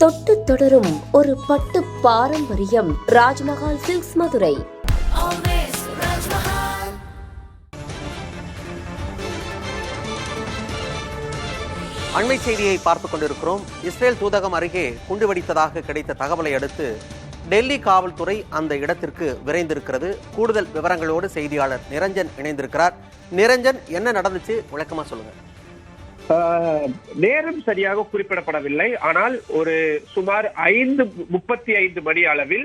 தொட்டு தொடரும் ஒரு பட்டு பாரம்பரியம். ராஜ்மஹால் சில்க்ஸ் மதுரை. அண்மை செய்தியை பார்த்துக் கொண்டிருக்கிறோம். இஸ்ரேல் தூதகம் அருகே குண்டு வெடித்ததாக கிடைத்த தகவலை அடுத்து டெல்லி காவல்துறை அந்த இடத்திற்கு விரைந்திருக்கிறது. கூடுதல் விவரங்களோடு செய்தியாளர் நிரஞ்சன் இணைந்திருக்கிறார். நிரஞ்சன், என்ன நடந்துச்சு, விளக்கமா சொல்லுங்க. நேரம் சரியாக குறிப்பிடப்படவில்லை. ஆனால் ஒரு சுமார் 5:35 மணி அளவில்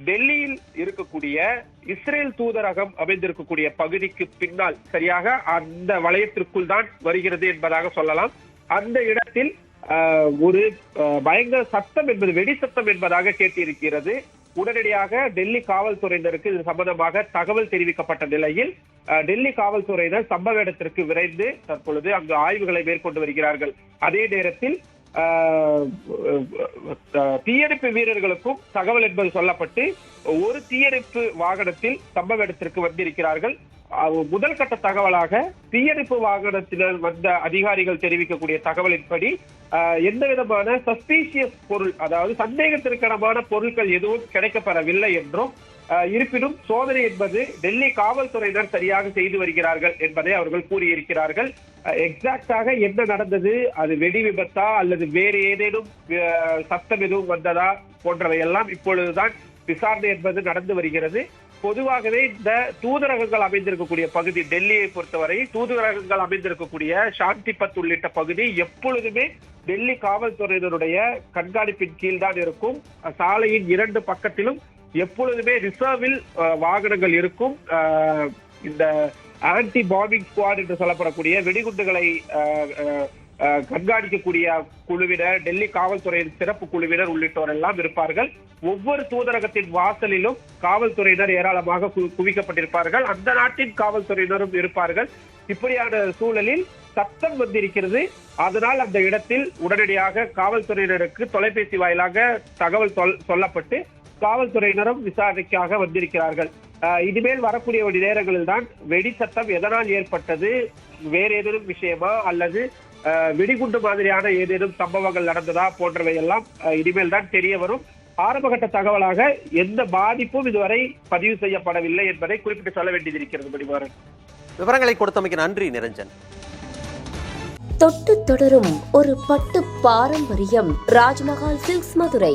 டெல்லியில் இருக்கக்கூடிய இஸ்ரேல் தூதரகம் அமைந்திருக்கக்கூடிய பகுதிக்கு பின்னால், சரியாக அந்த வளையத்திற்குள் தான் வருகிறது என்பதாக சொல்லலாம். அந்த இடத்தில் ஒரு பயங்கர சத்தம் என்பது வெடி சத்தம் என்பதாக கேட்டிருக்கிறது. உடனடியாக டெல்லி காவல்துறையினருக்கு இது சம்பந்தமாக தகவல் தெரிவிக்கப்பட்ட நிலையில் டெல்லி காவல்துறையினர் சம்பவ இடத்திற்கு விரைந்து தற்பொழுது அங்கு ஆய்வுகளை மேற்கொண்டு வருகிறார்கள். அதே நேரத்தில் தீயணைப்பு வீரர்களுக்கும் தகவல் என்பது சொல்லப்பட்டு ஒரு தீயணைப்பு வாகனத்தில் சம்பவ இடத்திற்கு வந்திருக்கிறார்கள். முதல் கட்ட தகவலாக தீயணைப்பு வாகனத்தினர் வந்த அதிகாரிகள் தெரிவிக்கக்கூடிய தகவலின்படி எந்த விதமான சஸ்பீஷியஸ் பொருள், அதாவது சந்தேகத்திற்கனமான பொருட்கள் எதுவும் கிடைக்கப்பெறவில்லை என்றும், இருப்பினும் சோதனை என்பது டெல்லி காவல்துறையினர் சரியாக செய்து வருகிறார்கள் என்பதை அவர்கள் கூறியிருக்கிறார்கள். எக்ஸாக்டாக என்ன நடந்தது, அது வெடி விபத்தா அல்லது வேறு ஏதேனும் சத்தம் எதுவும் வந்ததா போன்றவை எல்லாம் இப்பொழுதுதான் விசாரணை என்பது நடந்து வருகிறது. பொதுவாகவே இந்த தூதரகங்கள் அமைந்திருக்கக்கூடிய பகுதி, டெல்லியை பொறுத்தவரை தூதரகங்கள் அமைந்திருக்கக்கூடிய சாந்திபத் உள்ளிட்ட பகுதி எப்பொழுதுமே டெல்லி காவல்துறையினருடைய கண்காணிப்பின் கீழ் தான் இருக்கும். சாலையின் 2 பக்கத்திலும் எப்பொழுதுமே ரிசர்வில் வாகனங்கள் இருக்கும். இந்த ஆன்டி பாம்பிங் ஸ்குவாட் என்று சொல்லப்படக்கூடிய வெடிகுண்டுகளை கண்காணிக்கக்கூடிய குழுவினர், டெல்லி காவல்துறையின் சிறப்பு குழுவினர் உள்ளிட்டோர் எல்லாம் இருப்பார்கள். ஒவ்வொரு தூதரகத்தின் வாசலிலும் காவல்துறையினர் ஏராளமாக குவிக்கப்பட்டிருப்பார்கள். அந்த நாட்டின் காவல்துறையினரும் இருப்பார்கள். இப்படியான சூழலில் சத்தம் வந்திருக்கிறது. அதனால் அந்த இடத்தில் உடனடியாக காவல்துறையினருக்கு தொலைபேசி வாயிலாக தகவல் சொல்லப்பட்டு காவல்துறையினரும் விசாரணைக்காக வந்திருக்கிறார்கள். இனிமேல் வரக்கூடிய நேரங்களில் தான் வெடி சத்தம் எதனால் ஏற்பட்டது, வேற ஏதேனும் விஷயமா அல்லது வெடிகுண்டு மாதிரியான ஏதேனும் சம்பவங்கள் நடந்ததா போன்றவை எல்லாம் இனிமேல் தான் தெரிய வரும். ஆரம்பகட்ட தகவலாக எந்த பாதிப்பும் இதுவரை பதிவு செய்யப்படவில்லை என்பதை குறிப்பிட்டு சொல்ல வேண்டியதிருக்கிறது. மணிமாறன், விவரங்களை கொடுத்தமைக்கு நன்றி நிரஞ்சன். தொட்டு தொடரும் ஒரு பட்டு பாரம்பரியம். ராஜ்மஹால் சில்க்ஸ் மதுரை.